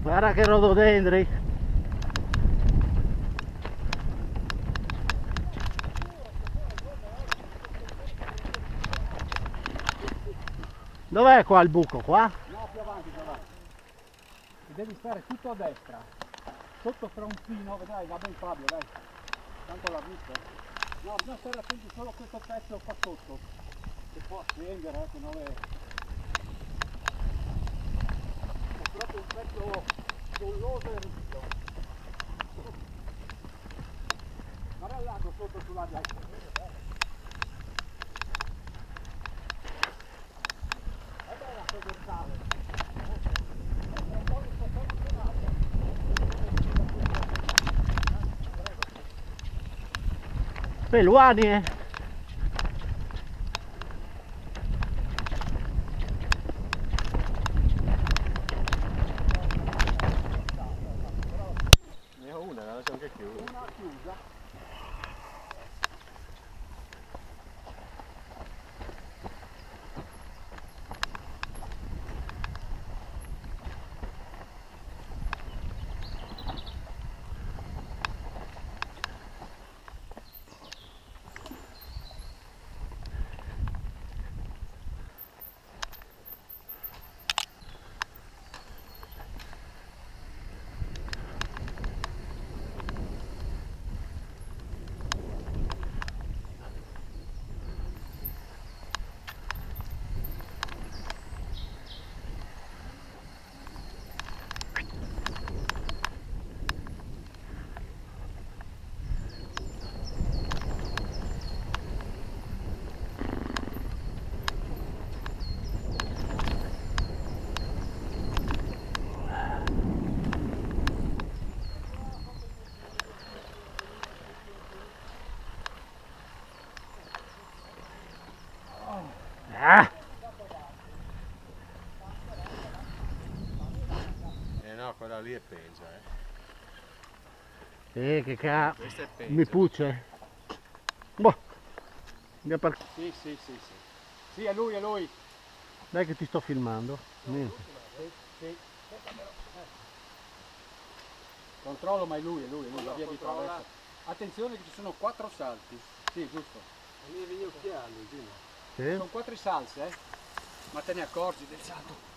Guarda che rododendri. Dov'è qua il buco? Qua? No, più avanti, più avanti. E devi stare tutto a destra. Sotto fra un pino, vedrai, va bene Fabio, dai. Tanto l'ha visto. No, bisogna stare attenti solo a questo pezzo qua sotto. Che può scendere, che non è... È proprio un pezzo dolloso e rigido. Guarda il lago sotto sulla destra. È bella quel dorsale. Peluani, eh? Ne ho una, la lascio anche chiusa. Una chiusa. Ah! No, quella lì è peggio, Che ca... Questa è peggio. mi pucce. Boh. Andiamo per... Sì. Sì, è lui, è lui. Dai che ti sto filmando. Niente. Sì. Controllo, ma è lui, va via di traverso. Attenzione che ci sono 4 salti. Sì, giusto. Avevi gli occhiali, Gino. Sì? Sono 4 salse, ma te ne accorgi del salto.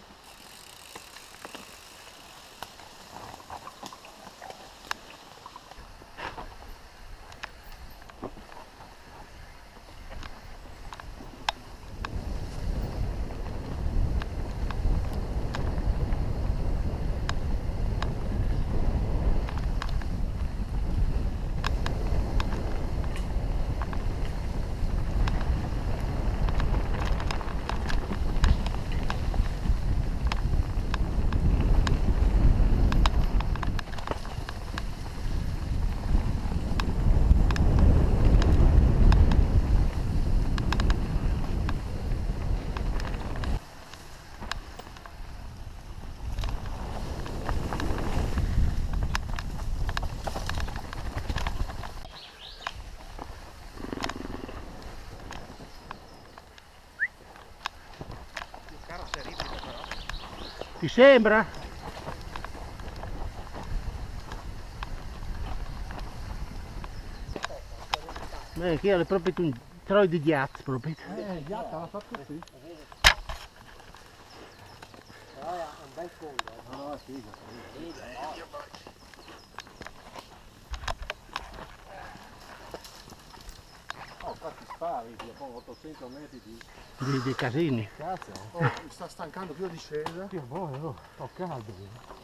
Ti sembra? Beh, che è proprio un troio di ghiaccio proprio. Ghiaccia, l'ha fatto così. È un bel fondo. No, è figo. Oh, qua ti spari, poi 800 metri di... Di casini. Cazzo. Oh, mi sta stancando più la discesa. Che buono, ho caldo.